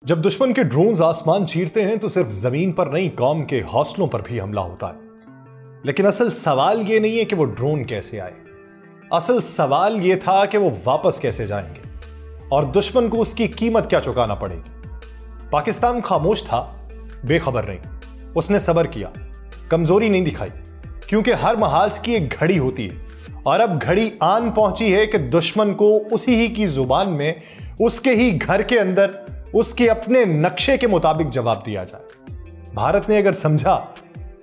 जब दुश्मन के ड्रोन्स आसमान चीरते हैं तो सिर्फ जमीन पर नहीं, कौम के हौसलों पर भी हमला होता है। लेकिन असल सवाल ये नहीं है कि वो ड्रोन कैसे आए, असल सवाल ये था कि वो वापस कैसे जाएंगे और दुश्मन को उसकी कीमत क्या चुकाना पड़ेगी। पाकिस्तान खामोश था, बेखबर नहीं। उसने सब्र किया, कमजोरी नहीं दिखाई, क्योंकि हर महाज की एक घड़ी होती है और अब घड़ी आन पहुंची है कि दुश्मन को उसी ही की जुबान में, उसके ही घर के अंदर, उसके अपने नक्शे के मुताबिक जवाब दिया जाए। भारत ने अगर समझा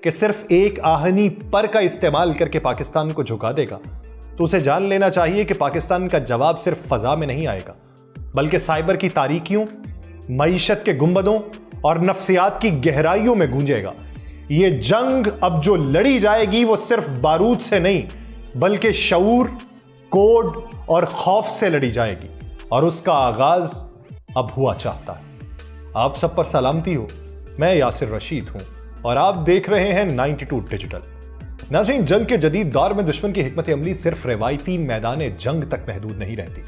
कि सिर्फ एक आहनी पर का इस्तेमाल करके पाकिस्तान को झुका देगा, तो उसे जान लेना चाहिए कि पाकिस्तान का जवाब सिर्फ फजा में नहीं आएगा, बल्कि साइबर की तारीकियों, मईशत के गुंबदों और नफ्सियात की गहराइयों में गूंजेगा। ये जंग अब जो लड़ी जाएगी वो सिर्फ बारूद से नहीं, बल्कि शऊर, कोड और खौफ से लड़ी जाएगी, और उसका आगाज अब हुआ चाहता है। आप सब पर सलामती हो, मैं यासिर रशीद हूं और आप देख रहे हैं 92 डिजिटल। नाज़रीन, जंग के जदीद दौर में दुश्मन की हिकमत अमली सिर्फ रवायती मैदान जंग तक महदूद नहीं रहती,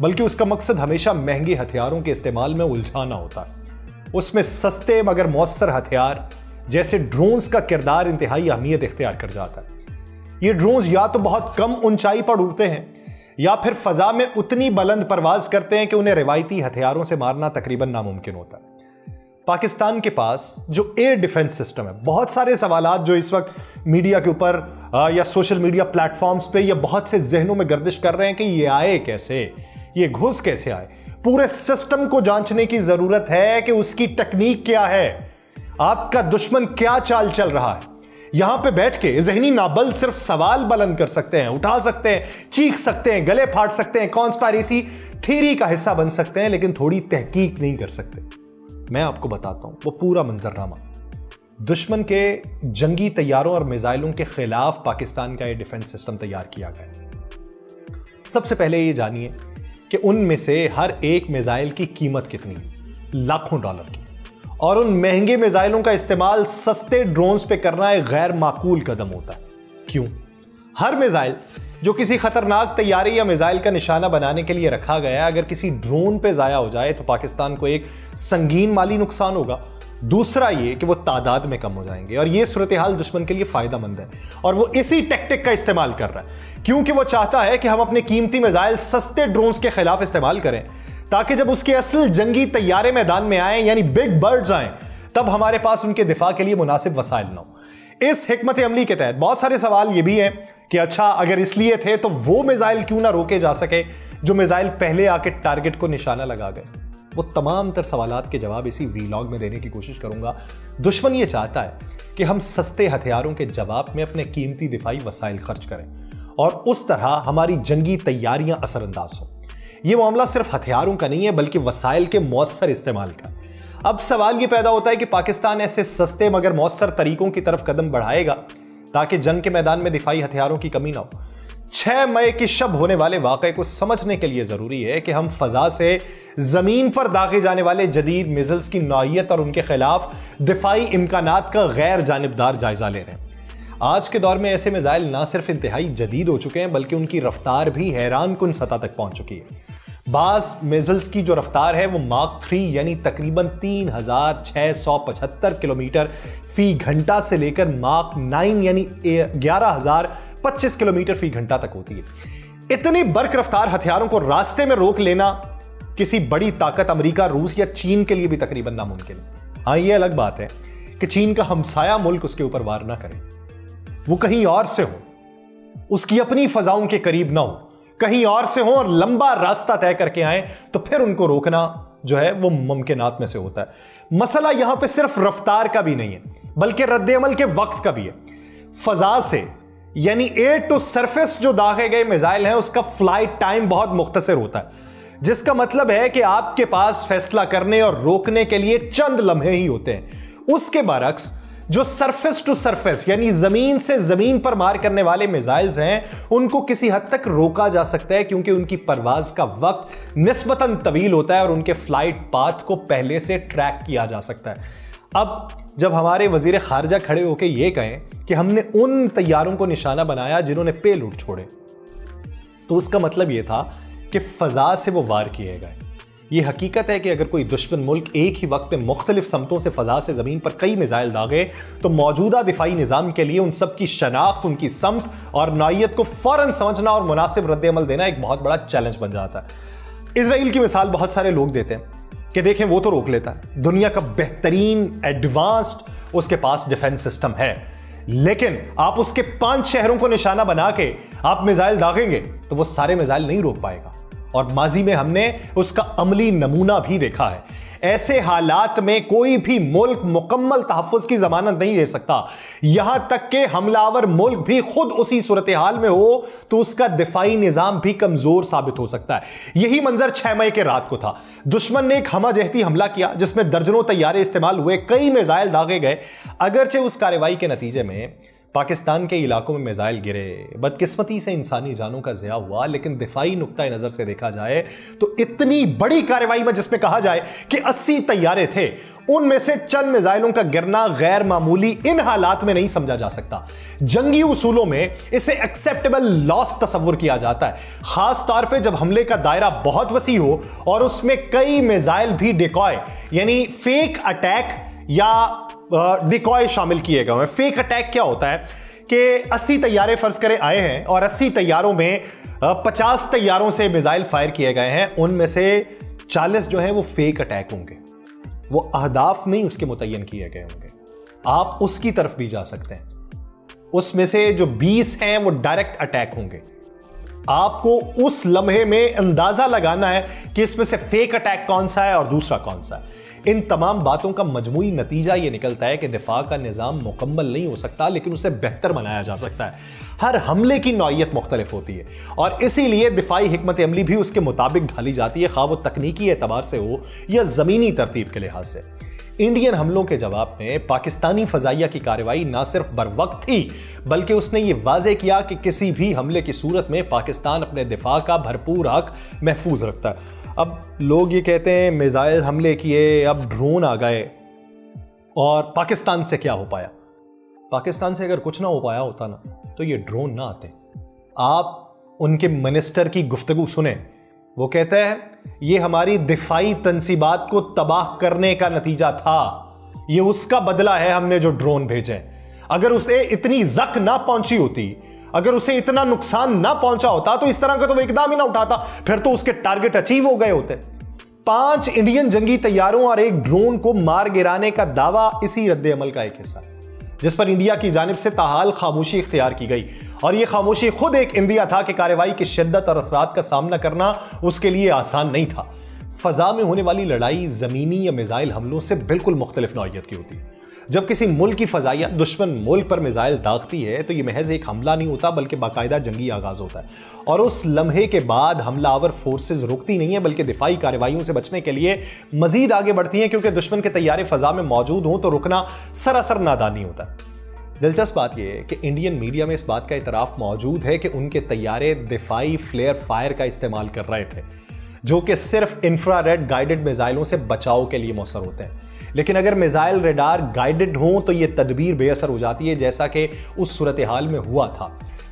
बल्कि उसका मकसद हमेशा महंगे हथियारों के इस्तेमाल में उलझाना होता है। उसमें सस्ते मगर मौसर हथियार जैसे ड्रोन्स का किरदार इंतहाई अहमियत इख्तियार कर जाता है। ये ड्रोन्स या तो बहुत कम ऊंचाई पर उड़ते हैं या फिर फजा में उतनी बुलंद परवाज करते हैं कि उन्हें रिवायती हथियारों से मारना तकरीबन नामुमकिन होता है। पाकिस्तान के पास जो एयर डिफेंस सिस्टम है, बहुत सारे सवालात जो इस वक्त मीडिया के ऊपर या सोशल मीडिया प्लेटफॉर्म्स पे या बहुत से जहनों में गर्दिश कर रहे हैं कि ये आए कैसे, ये घुस कैसे आए। पूरे सिस्टम को जांचने की जरूरत है कि उसकी टेक्निक क्या है, आपका दुश्मन क्या चाल चल रहा है। यहां पे बैठ के ज़हनी नाबल सिर्फ सवाल बुलंद कर सकते हैं, उठा सकते हैं, चीख सकते हैं, गले फाड़ सकते हैं, कॉन्स्पायरेसी थ्योरी का हिस्सा बन सकते हैं, लेकिन थोड़ी तहकीक नहीं कर सकते। मैं आपको बताता हूं वो पूरा मंजरनामा। दुश्मन के जंगी तैयारों और मिसाइलों के खिलाफ पाकिस्तान का ये डिफेंस सिस्टम तैयार किया गया। सबसे पहले ये जानिए कि उनमें से हर एक मिसाइल की कीमत कितनी है, लाखों डॉलर की। और उन महंगे मिसाइलों का इस्तेमाल सस्ते ड्रोन्स पे करना एक गैर माकूल कदम होता है। क्यों? हर मिसाइल जो किसी खतरनाक तैयारी या मिसाइल का निशाना बनाने के लिए रखा गया, अगर किसी ड्रोन पे जाया हो जाए तो पाकिस्तान को एक संगीन माली नुकसान होगा। दूसरा ये कि वो तादाद में कम हो जाएंगे, और ये सूरत हाल दुश्मन के लिए फायदेमंद है, और वो इसी टेक्टिक का इस्तेमाल कर रहा है, क्योंकि वो चाहता है कि हम अपने कीमती मिसाइल सस्ते ड्रोन्स के खिलाफ इस्तेमाल करें, ताकि जब उसके असल जंगी तैयारे मैदान में आए, यानी बिग बर्ड्स आए, तब हमारे पास उनके दिफा के लिए मुनासिब वसाइल ना हो। इस हिकमत अमली के तहत बहुत सारे सवाल ये भी हैं कि अच्छा, अगर इसलिए थे तो वो मिसाइल क्यों ना रोके जा सके जो मिसाइल पहले आके टारगेट को निशाना लगा गए। वो तमाम तर सवालात के जवाब इसी वीलॉग में देने की कोशिश करूंगा। दुश्मन ये चाहता है कि हम सस्ते हथियारों के जवाब में अपने कीमती दिफाई वसाइल खर्च करें और उस तरह हमारी जंगी तैयारियां असरअंदाज हों। ये मामला सिर्फ हथियारों का नहीं है, बल्कि वसाइल के मौसर इस्तेमाल का। अब सवाल ये पैदा होता है कि पाकिस्तान ऐसे सस्ते मगर मौसर तरीकों की तरफ कदम बढ़ाएगा ताकि जंग के मैदान में दिफाई हथियारों की कमी ना हो। 6 मई की शब होने वाले वाक़े को समझने के लिए जरूरी है कि हम फजा से जमीन पर दागे जाने वाले जदीद मिसाइल्स की नौइयत और उनके खिलाफ दिफाई इम्कानात का गैर जानिबदार जायजा ले रहे हैं। आज के दौर में ऐसे मिसाइल ना सिर्फ इंतहाई जदीद हो चुके हैं, बल्कि उनकी रफ्तार भी हैरान कुन सतह तक पहुंच चुकी है। बाज मिसाइल्स की जो रफ्तार है वो माक 3 यानी तकरीबन 3675 किलोमीटर फी घंटा से लेकर माक 9 यानी 11025 किलोमीटर फी घंटा तक होती है। इतनी बर्क रफ्तार हथियारों को रास्ते में रोक लेना किसी बड़ी ताकत अमेरिका, रूस या चीन के लिए भी तकरीबन नामुमकिन है। हाँ, ये अलग बात है कि चीन का हमसाया मुल्क उसके ऊपर वार ना करे, वो कहीं और से हो, उसकी अपनी फजाओं के करीब ना हो, कहीं और से हो और लंबा रास्ता तय करके आए, तो फिर उनको रोकना जो है वो मुमकिनात में से होता है। मसला यहां पे सिर्फ रफ्तार का भी नहीं है, बल्कि रद्द-ए-अमल के वक्त का भी है। फजा से यानी एयर टू सरफेस जो दागे गए मिसाइल हैं, उसका फ्लाइट टाइम बहुत मुख्तसर होता है, जिसका मतलब है कि आपके पास फैसला करने और रोकने के लिए चंद लम्हे ही होते हैं। उसके बरक्स जो सरफेस टू सरफेस यानी जमीन से जमीन पर मार करने वाले मिसाइल्स हैं, उनको किसी हद तक रोका जा सकता है, क्योंकि उनकी परवाज का वक्त निस्बतन तवील होता है और उनके फ्लाइट पाथ को पहले से ट्रैक किया जा सकता है। अब जब हमारे वजीर खारजा खड़े होकर यह कहें कि हमने उन तैयारों को निशाना बनाया जिन्होंने पेलोड छोड़े, तो उसका मतलब यह था कि फजा से वो वार किए गए। یہ حقیقت ہے کہ اگر کوئی دشمن ملک ایک ہی وقت میں مختلف سمتوں سے فضا سے زمین پر کئی میزائل داغے تو موجودہ دفاعی نظام کے لیے ان سب کی شناخت، ان کی سمت اور نوعیت کو فوراً سمجھنا اور مناسب رد عمل دینا ایک بہت بڑا چیلنج بن جاتا ہے۔ اسرائیل کی مثال بہت سارے لوگ دیتے ہیں کہ دیکھیں وہ تو روک لیتا ہے، دنیا کا بہترین ایڈوانسڈ اس کے پاس ڈیفنس سسٹم ہے، لیکن آپ اس کے 5 شہروں کو نشانہ بنا کے آپ میزائل داغیں گے تو وہ سارے میزائل نہیں روک پائے گا، اور ماضی میں ہم نے اس کا عملی نمونہ بھی دیکھا ہے۔ ایسے حالات میں کوئی بھی ملک مکمل تحفظ کی ضمانت نہیں دے سکتا، یہاں تک کہ حملہ آور ملک بھی خود اسی صورتحال میں ہو تو اس کا دفاعی نظام بھی کمزور ثابت ہو سکتا ہے۔ یہی منظر 6 مئی کے رات کو تھا۔ دشمن نے ایک ہمہ جہتی حملہ کیا جس میں درجنوں طیارے استعمال ہوئے، کئی میزائل داغے گئے۔ اگرچہ اس کارروائی کے نتیجے میں پاکستان کے علاقوں میں میزائل گرے، بدقسمتی سے انسانی جانوں کا ضیاع ہوا، لیکن دفاعی نقطہ نظر سے دیکھا جائے تو اتنی بڑی کارروائی میں جس میں کہا جائے کہ 80 طیارے تھے، ان میں سے چند میزائلوں کا گرنا غیر معمولی ان حالات میں نہیں سمجھا جا سکتا۔ جنگی اصولوں میں اسے ایکسیپٹیبل لاس تصور کیا جاتا ہے، خاص طور پہ جب حملے کا دائرہ بہت وسیع ہو اور اس میں کئی میزائل بھی ڈیکوائے یعنی فیک اٹیک یا ڈیکوائے شامل کیے گئے ہیں۔ فیک اٹیک کیا ہوتا ہے کہ 80 طیارے فرض کریں آئے ہیں اور 80 طیاروں میں 50 طیاروں سے میزائل فائر کیے گئے ہیں، ان میں سے 40 جو ہیں وہ فیک اٹیک ہوں گے، وہ اہداف نہیں اس کے متعین کیے گئے ہوں گے۔ آپ اس کی طرف بھی جا سکتے ہیں، اس میں سے جو 20 ہیں وہ ڈائریکٹ اٹیک ہوں گے۔ آپ کو اس لمحے میں اندازہ لگانا ہے کہ اس میں سے فیک اٹیک کون سا ہے اور دوسرا کون سا ہے۔ ان تمام باتوں کا مجموعی نتیجہ یہ نکلتا ہے کہ دفاع کا نظام مکمل نہیں ہو سکتا، لیکن اسے بہتر بنایا جا سکتا ہے۔ ہر حملے کی نوعیت مختلف ہوتی ہے اور اسی لیے دفاعی حکمت عملی بھی اس کے مطابق ڈھالی جاتی ہے، خواہ وہ تکنیکی اعتبار سے ہو یا زمینی ترتیب کے لحاظ سے۔ انڈین حملوں کے جواب میں پاکستانی فضائیہ کی کارروائی نہ صرف بروقت تھی بلکہ اس نے یہ واضح کیا کہ کسی بھی حملے کی صورت میں پاکستان اپنے دفاع کا بھرپور حق محفوظ رکھتا ہے۔ اب لوگ یہ کہتے ہیں میزائل حملے کیے، اب ڈرون آ گئے اور پاکستان سے کیا ہو پایا؟ پاکستان سے اگر کچھ نہ ہو پایا ہوتا نا تو یہ ڈرون نہ آتے۔ آپ ان کے منسٹر کی گفتگو سنیں، وہ کہتا ہے یہ ہماری دفاعی تنصیبات کو تباہ کرنے کا نتیجہ تھا، یہ اس کا بدلہ ہے ہم نے جو ڈرون بھیجے۔ اگر اسے اتنی زخ نہ پہنچی ہوتی، اگر اسے اتنا نقصان نہ پہنچا ہوتا تو اس طرح کا تو وہ اقدام ہی نہ اٹھاتا، پھر تو اس کے ٹارگٹ اچیو ہو گئے ہوتے۔ 5 انڈین جنگی طیاروں اور 1 ڈرون کو مار گرانے کا دعویٰ اسی رد عمل کا ایک حصہ ہے جس پر انڈیا کی جانب سے تاحال خاموشی اختیار کی گئی، اور یہ خاموشی خود ایک اندیہ تھا کہ کارروائی کی شدت اور اثرات کا سامنا کرنا اس کے لیے آسان نہیں تھا۔ فضا میں ہونے والی لڑائی زمینی یا میزائل حملوں سے بالکل مختلف نوعیت کی ہوتی ہے۔ جب کسی ملک کی فضائیہ دشمن ملک پر میزائل داغتی ہے تو یہ محض ایک حملہ نہیں ہوتا بلکہ باقاعدہ جنگی آغاز ہوتا ہے، اور اس لمحے کے بعد حملہ آور فورسز رکتی نہیں ہیں بلکہ دفاعی کارروائیوں سے بچنے کے لیے مزید آگے بڑھتی ہیں، کیونکہ دشمن کے طیارے فضا میں موجود ہوں تو رکنا سراسر نادانی ہوتا ہے۔ دلچسپ بات یہ ہے کہ انڈین میڈیا میں اس بات کا اعتراف موجود ہے کہ ان کے طیارے دفاعی فلیئر فائر کا استعمال کر رہے تھے، جو کہ صرف انفراریڈ گائیڈڈ میزائلوں سے بچاؤ کے لیے مؤثر ہوتے ہیں۔ لیکن اگر میزائل ریڈار گائیڈڈ ہوں تو یہ تدبیر بے اثر ہو جاتی ہے، جیسا کہ اس صورتحال میں ہوا تھا۔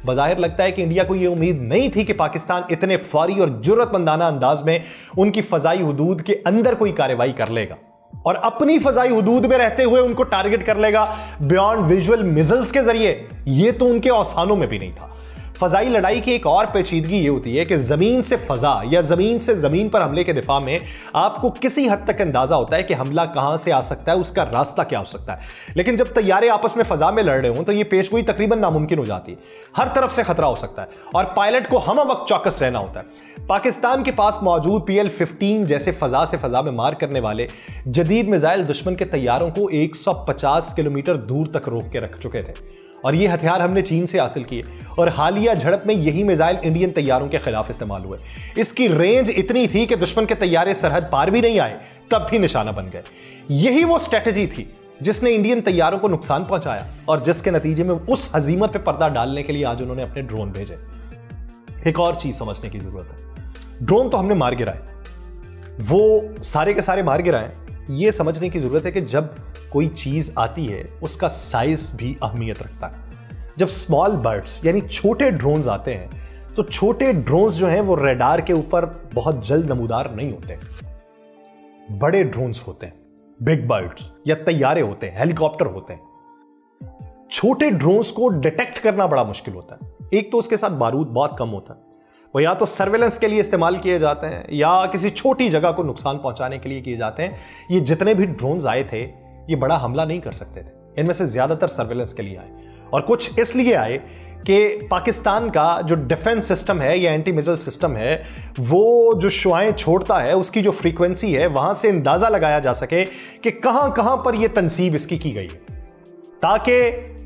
بظاہر لگتا ہے کہ انڈیا کو یہ امید نہیں تھی کہ پاکستان اتنے فوری اور جرأت مندانہ انداز میں ان کی فضائی حدود کے اندر کوئی کارروائی کر لے گا اور اپنی فضائی حدود میں رہتے ہوئے ان کو ٹارگٹ کر لے گا بیانڈ ویژول میزلز کے ذریعے۔ یہ تو ان کے اوسانوں میں بھی نہیں تھا۔ فضائی لڑائی کی ایک اور پیچیدگی یہ ہوتی ہے کہ زمین سے فضا یا زمین سے زمین پر حملے کے دفاع میں آپ کو کسی حد تک اندازہ ہوتا ہے کہ حملہ کہاں سے آ سکتا ہے، اس کا راستہ کیا ہو سکتا ہے، لیکن جب طیارے آپس میں فضا میں لڑ رہے ہوں تو یہ پیشگوئی تقریباً ناممکن ہو جاتی ہے۔ ہر طرف سے خطرہ ہو سکتا ہے اور پائلٹ کو ہمہ وقت چوکس رہنا ہوتا ہے۔ پاکستان کے پاس موجود PL-15 جیسے فضا سے فضا میں مار کرنے والے جدید میزائل دشمن کے طیاروں کو 150 کلومیٹر دور تک روک کے رکھ چکے تھے، اور یہ ہتھیار ہم نے چین سے حاصل کیے، اور حالیہ جھڑپ میں یہی میزائل انڈین طیاروں کے خلاف استعمال ہوئے۔ اس کی رینج اتنی تھی کہ دشمن کے طیارے سرحد پار بھی نہیں آئے تب بھی نشانہ بن گئے۔ یہی وہ اسٹریٹجی تھی جس نے انڈین طیاروں کو نقصان پہنچایا اور جس کے نتیجے میں اس ہزیمت پہ پردہ ڈالنے کے لیے آج انہوں نے اپنے ڈرون بھیجے۔ ایک اور چیز سمجھنے کی ضرورت ہے، ڈرون تو ہم نے مار گرائے، وہ سارے کے سارے مار گرائے۔ یہ سمجھنے کی ضرورت ہے کہ جب کوئی چیز آتی ہے اس کا سائز بھی اہمیت رکھتا ہے۔ جب اسمال برڈز یعنی چھوٹے ڈرونز آتے ہیں تو چھوٹے ڈرونز جو ہیں وہ ریڈار کے اوپر بہت جلد نمودار نہیں ہوتے، बड़े ड्रोन्स होते हैं, बिग बर्ड्स या तैयारे होते हैं, हेलीकॉप्टर होते हैं। छोटे ड्रोन्स को डिटेक्ट करना बड़ा मुश्किल होता है। एक तो उसके साथ बारूद बहुत कम होता है, वो या तो सर्वेलेंस के लिए इस्तेमाल किए जाते हैं या किसी छोटी जगह को नुकसान पहुंचाने के लिए किए जाते हैं। ये जितने भी ड्रोन्स आए थे ये बड़ा हमला नहीं कर सकते थे, इनमें से ज्यादातर सर्वेलेंस के लिए आए, और कुछ इसलिए आए कि पाकिस्तान का जो डिफेंस सिस्टम है या एंटी मिसाइल सिस्टम है, वो जो शुआएं छोड़ता है उसकी जो फ्रीक्वेंसी है, वहां से अंदाजा लगाया जा सके कि कहां कहां पर यह तनसीब इसकी की गई है, ताकि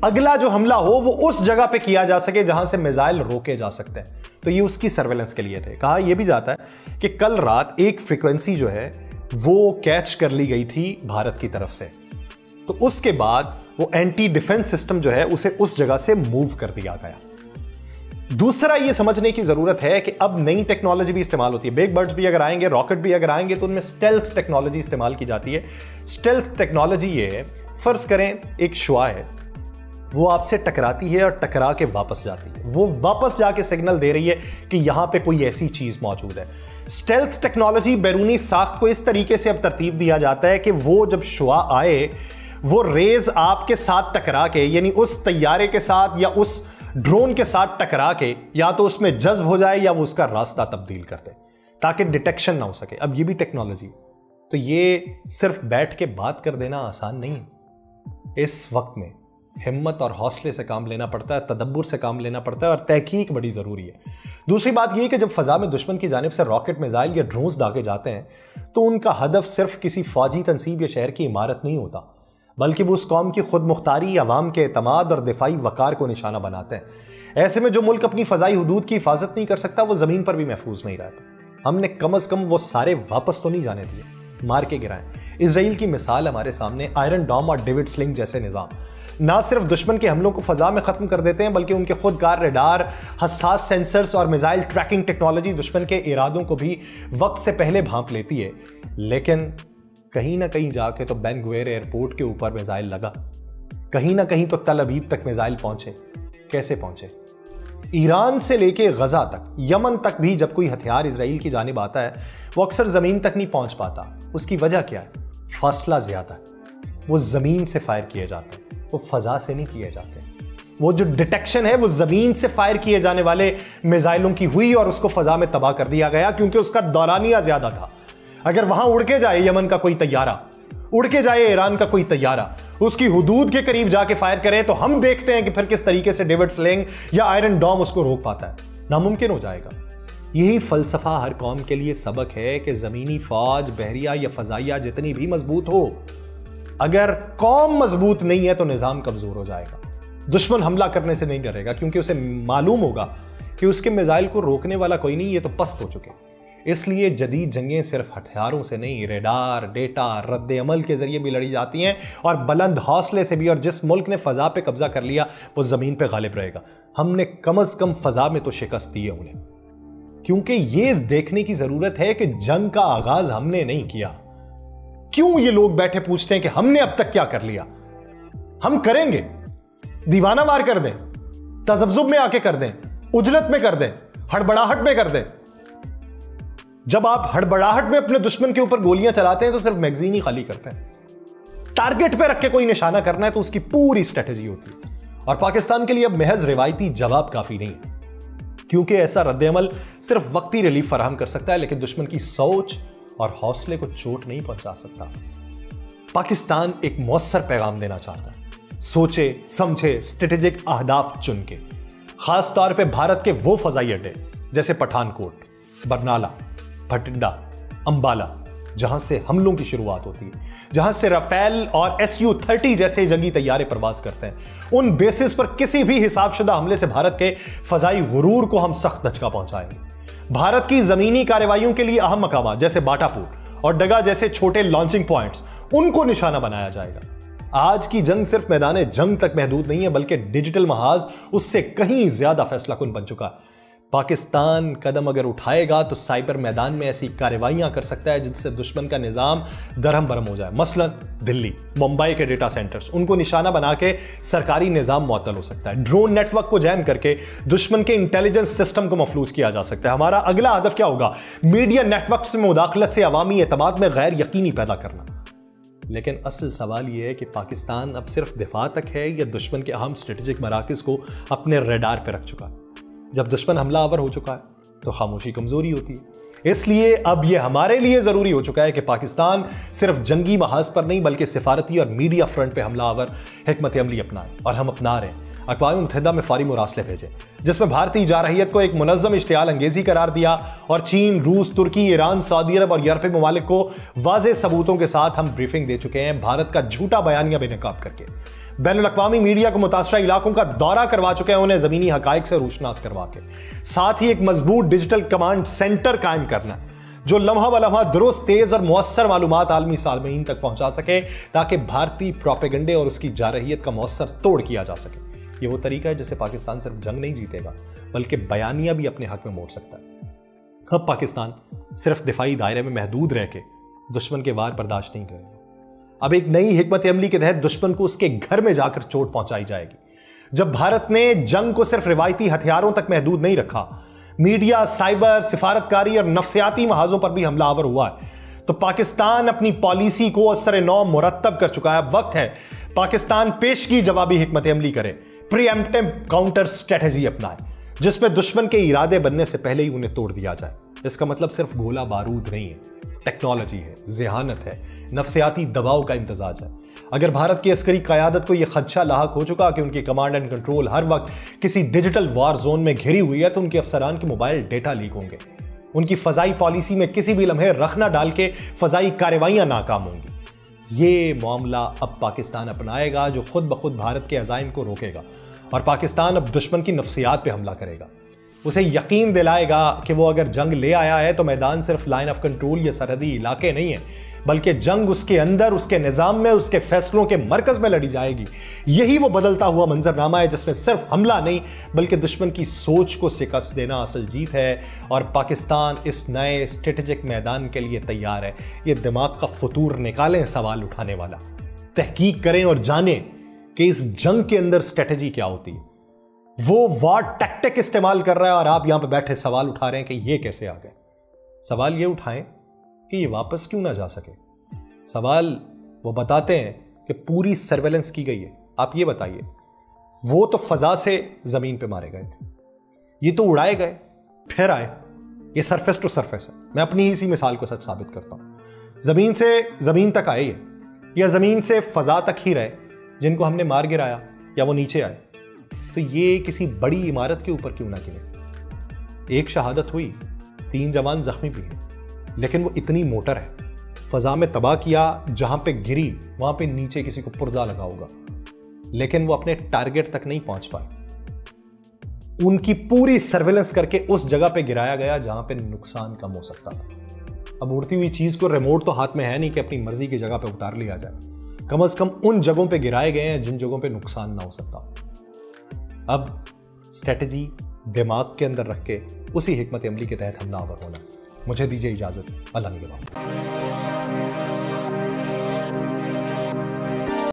अगला जो हमला हो वो उस जगह पे किया जा सके जहां से मिसाइल रोके जा सकते हैं। तो ये उसकी सर्वेलेंस के लिए थे। कहा यह भी जाता है कि कल रात एक फ्रीक्वेंसी जो है वो कैच कर ली गई थी भारत की तरफ से, तो उसके बाद वो एंटी डिफेंस सिस्टम जो है उसे उस जगह से मूव कर दिया गया। दूसरा ये समझने की जरूरत है कि अब नई टेक्नोलॉजी भी इस्तेमाल होती है। बिग बर्ड्स भी अगर आएंगे, रॉकेट भी अगर आएंगे, तो उनमें स्टेल्थ टेक्नोलॉजी इस्तेमाल की जाती है। स्टेल्थ टेक्नोलॉजी ये है, फर्ज करें एक शुआ है, वो आपसे टकराती है और टकरा के वापस जाती है, वो वापस जाके सिग्नल दे रही है कि यहां पे कोई ऐसी चीज मौजूद है। स्टेल्थ टेक्नोलॉजी बैरूनी साख्त को इस तरीके से अब तरतीब दिया जाता है कि वो जब शुआ आए, वो रेज आपके साथ टकरा के, यानी उस तैयारे के साथ या उस ड्रोन के साथ टकरा के, या तो उसमें जज्ब हो जाए या वो उसका रास्ता तब्दील कर दे ताकि डिटेक्शन ना हो सके। अब ये भी टेक्नोलॉजी, तो ये सिर्फ बैठ के बात कर देना आसान नहीं है। इस वक्त में हिम्मत और हौसले से काम लेना पड़ता है, तदब्बुर से काम लेना पड़ता है, और तहकीक बड़ी जरूरी है। दूसरी बात यह कि जब फजा में दुश्मन की जानिब से रॉकेट, मिसाइल या ड्रोन्स दागे जाते हैं, तो उनका हदफ सिर्फ किसी फौजी तंसीब या शहर की इमारत नहीं होता, बल्कि वो उस कौम की खुद मुख्तारी, अवाम के एतमाद और दिफाई वकार को निशाना बनाते हैं। ऐसे में जो मुल्क अपनी फजाई हुदूद की हिफाजत नहीं कर सकता, वो जमीन पर भी महफूज नहीं रहता। हमने कम अज कम वो सारे वापस तो नहीं जाने दिए, मार के गिराएं। इजराइल की मिसाल हमारे सामने, आयरन डॉम और डेविड स्लिंग जैसे निज़ाम ना सिर्फ दुश्मन के हमलों को फजा में खत्म कर देते हैं, बल्कि उनके खुदकार रेडार, हसास सेंसर्स और मिसाइल ट्रैकिंग टेक्नोलॉजी दुश्मन के इरादों को भी वक्त से पहले भांप लेती है। लेकिन कहीं ना कहीं जाके तो बेन गुएर एयरपोर्ट के ऊपर मिसाइल लगा, कहीं ना कहीं तो तल अबीब तक मिसाइल पहुंचे। कैसे पहुंचे? ईरान से लेके गजा तक, यमन तक भी जब कोई हथियार इजराइल की जानिब आता है, वो अक्सर जमीन तक नहीं पहुंच पाता। उसकी वजह क्या है? फासला ज्यादा है। वो जमीन से फायर किए जाते हैं, वो फजा से नहीं किए जाते। वो जो डिटेक्शन है वो जमीन से फायर किए जाने वाले मिसाइलों की हुई और उसको फजा में तबाह कर दिया गया, क्योंकि उसका दौरानिया ज्यादा था। अगर वहां उड़ के जाए यमन का कोई तैयारा, उड़ के जाए ईरान का कोई तैयारा, उसकी हुदूद के करीब जाके फायर करे, तो हम देखते हैं कि फिर किस तरीके से डेविड स्लिंग या आयरन डॉम उसको रोक पाता है। नामुमकिन हो जाएगा। यही फलसफा हर कौम के लिए सबक है कि जमीनी फौज, बहरिया या फजाइया जितनी भी मजबूत हो, अगर कौम मजबूत नहीं है तो निजाम कमजोर हो जाएगा। दुश्मन हमला करने से नहीं डरेगा, क्योंकि उसे मालूम होगा कि उसके मिसाइल को रोकने वाला कोई नहीं, ये तो पस्त हो चुके। इसलिए जदीद जंगें सिर्फ हथियारों से नहीं, रेडार, डेटा, रद्द अमल के जरिए भी लड़ी जाती हैं, और बुलंद हौसले से भी। और जिस मुल्क ने फजा पे कब्जा कर लिया वो जमीन पे गालिब रहेगा। हमने कम अज कम फजा में तो शिकस्त दी है उन्हें, क्योंकि ये देखने की जरूरत है कि जंग का आगाज हमने नहीं किया। क्यों ये लोग बैठे पूछते हैं कि हमने अब तक क्या कर लिया? हम करेंगे। दीवाना वार कर दें, तजब्जुब में आके कर दें, उजलत में कर दें, हड़बड़ाहट में कर दें। जब आप हड़बड़ाहट में अपने दुश्मन के ऊपर गोलियां चलाते हैं तो सिर्फ मैगजीन ही खाली करते हैं। टारगेट पे रख के कोई निशाना करना है तो उसकी पूरी स्ट्रेटेजी होती है। और पाकिस्तान के लिए अब महज रिवायती जवाब काफी नहीं है, क्योंकि ऐसा रद्द-ए-अमल सिर्फ वक्ती रिलीफ फराहम कर सकता है, लेकिन दुश्मन की सोच और हौसले को चोट नहीं पहुंचा सकता। पाकिस्तान एक मौसर पैगाम देना चाहता है, सोचे समझे स्ट्रेटेजिक अहदाफ चुन के, खास तौर पे भारत के वो फजाई अड्डे जैसे पठानकोट, बरनाला, भटिंडा, अंबाला, जहां से हमलों की शुरुआत होती है, जहां से राफेल और SU-30 जैसे जंगी तैयारे प्रवास करते हैं। उन बेसिस पर किसी भी हिसाबशुदा हमले से भारत के फजाई गुरूर को हम सख्त धचका पहुंचाएंगे। भारत की जमीनी कार्रवाइयों के लिए अहम मकामा जैसे बाटापुर और डगा जैसे छोटे लॉन्चिंग पॉइंट्स, उनको निशाना बनाया जाएगा। आज की जंग सिर्फ मैदान जंग तक महदूद नहीं है, बल्कि डिजिटल महाज उससे कहीं ज्यादा फैसला कुन बन चुका है। पाकिस्तान कदम अगर उठाएगा तो साइबर मैदान में ऐसी कार्रवाइयां कर सकता है जिनसे दुश्मन का निजाम दरहम बरहम हो जाए। मसलन दिल्ली, मुंबई के डेटा सेंटर्स, उनको निशाना बना के सरकारी निजाम मुअत्तल हो सकता है। ड्रोन नेटवर्क को जैम करके दुश्मन के इंटेलिजेंस सिस्टम को मफलूज किया जा सकता है। हमारा अगला हदफ क्या होगा? मीडिया नेटवर्क में मुदाखलत से अवामी एतमाद में गैर यकीनी पैदा करना। लेकिन असल सवाल यह है कि पाकिस्तान अब सिर्फ दिफा तक है या दुश्मन के अहम स्ट्रेटेजिक मराकज़ को अपने रडार पर रख चुका है? जब दुश्मन हमला आवर हो चुका है तो खामोशी कमजोरी होती है। इसलिए अब यह हमारे लिए जरूरी हो चुका है कि पाकिस्तान सिर्फ जंगी महाज पर नहीं बल्कि सिफारती और मीडिया फ्रंट पे हमला आवर हिकमत अमली अपनाए, और हम अपना रहे हैं। अक़वाम मुत्तहिदा में फौरी मुरासले भेजे जिसमें भारतीय जारहियत को एक मुनज़्ज़म इश्तियाल अंगेज़ी करार दिया और चीन, रूस, तुर्की, ईरान, सऊदी अरब और यूरोपीय ममालिक को वाज़ेह सबूतों के साथ हम ब्रीफिंग दे चुके हैं, भारत का झूठा बयानिया बेनकाब करके। बैनुल-अक़वामी मीडिया को मुतासरा इलाकों का दौरा करवा चुके हैं, उन्हें ज़मीनी हक़ाइक़ से रोशनास करवा के। साथ ही एक मजबूत डिजिटल कमांड सेंटर कायम करना जो लम्हा ब लम्हा दुरुस्त, तेज़ और मुअस्सर मालूमात आलमी सालमीन तक पहुंचा सके ताकि भारतीय प्रोपेगेंडे और उसकी जारहियत का मुअस्सर तोड़ किया जा सके। ये वो तरीका है जिससे पाकिस्तान सिर्फ जंग नहीं जीतेगा बल्कि बयानिया भी अपने हक में मोड़ सकता है। अब पाकिस्तान सिर्फ दिफाई दायरे में महदूद रह के दुश्मन के वार बर्दाश्त नहीं करेगा। अब एक नई हिकमत अमली के तहत दुश्मन को उसके घर में जाकर चोट पहुंचाई जाएगी। जब भारत ने जंग को सिर्फ रिवायती हथियारों तक महदूद नहीं रखा, मीडिया, साइबर, सिफारतकारी और नफ्सियाती महाजों पर भी हमला आवर हुआ है, तो पाकिस्तान अपनी पॉलिसी को असर नौ मुरत्तब कर चुका है। अब वक्त है पाकिस्तान पेशगी जवाबी हिकमत अमली करे, प्रीएम्प्टिव काउंटर स्ट्रेटेजी अपनाए जिसमें दुश्मन के इरादे बनने से पहले ही उन्हें तोड़ दिया जाए। इसका मतलब सिर्फ गोला बारूद नहीं है, टेक्नोलॉजी है, ज़हानत है, नफ्सियाती दबाव का इम्तजाज है। अगर भारत की अस्करी क़यादत को यह खदशा लाहक हो चुका कि उनकी कमांड एंड कंट्रोल हर वक्त किसी डिजिटल वार जोन में घिरी हुई है, तो उनके अफसरान के मोबाइल डेटा लीक होंगे, उनकी फ़ज़ाई पॉलिसी में किसी भी लम्हे रखना डाल के फ़ज़ाई कार्रवाइयाँ नाकाम होंगी। ये मामला अब पाकिस्तान अपनाएगा जो खुद ब खुद भारत के अज़ाइम को रोकेगा, और पाकिस्तान अब दुश्मन की नफ्सियात पे हमला करेगा। उसे यकीन दिलाएगा कि वो अगर जंग ले आया है तो मैदान सिर्फ लाइन ऑफ कंट्रोल या सरहदी इलाके नहीं है, बल्कि जंग उसके अंदर, उसके निज़ाम में, उसके फैसलों के मरकज़ में लड़ी जाएगी। यही वो बदलता हुआ मंजरनामा है जिसमें सिर्फ हमला नहीं बल्कि दुश्मन की सोच को शिकस्त देना असल जीत है, और पाकिस्तान इस नए स्ट्रेटेजिक मैदान के लिए तैयार है। ये दिमाग का फतूर निकालें सवाल उठाने वाला, तहकीक करें और जानें कि इस जंग के अंदर स्ट्रेटेजी क्या होती है। वो वार टैक्टिक इस्तेमाल कर रहा है और आप यहां पे बैठे सवाल उठा रहे हैं कि ये कैसे आ गए। सवाल ये उठाएं कि ये वापस क्यों ना जा सके। सवाल वो बताते हैं कि पूरी सर्वेलेंस की गई है। आप ये बताइए, वो तो फजा से जमीन पे मारे गए थे, ये तो उड़ाए गए फिर आए। ये सरफेस टू सरफेस है। मैं अपनी इसी मिसाल को सच साबित करता हूं। जमीन से जमीन तक आए या जमीन से फजा तक ही रहे, जिनको हमने मार गिराया या वो नीचे आए, तो ये किसी बड़ी इमारत के ऊपर क्यों ना गिरे। एक शहादत हुई, 3 जवान जख्मी भी हैं, लेकिन वो इतनी मोटर है, फजा में तबाह किया, जहां पे गिरी वहां पे नीचे किसी को पुर्जा लगा होगा, लेकिन वो अपने टारगेट तक नहीं पहुंच पाए। उनकी पूरी सर्वेलेंस करके उस जगह पे गिराया गया जहां पे नुकसान कम हो सकता था। अब उड़ती हुई चीज को रिमोट तो हाथ में है नहीं कि अपनी मर्जी की जगह पे उतार लिया जाए। कम से कम उन जगहों पे गिराए गए हैं जिन जगहों पे नुकसान ना हो सकता। अब स्ट्रेटेजी दिमाग के अंदर रख के उसी हिकमत अमली के तहत हमला आवर होना। मुझे दीजिए इजाजत। अल्लाह निगहबान।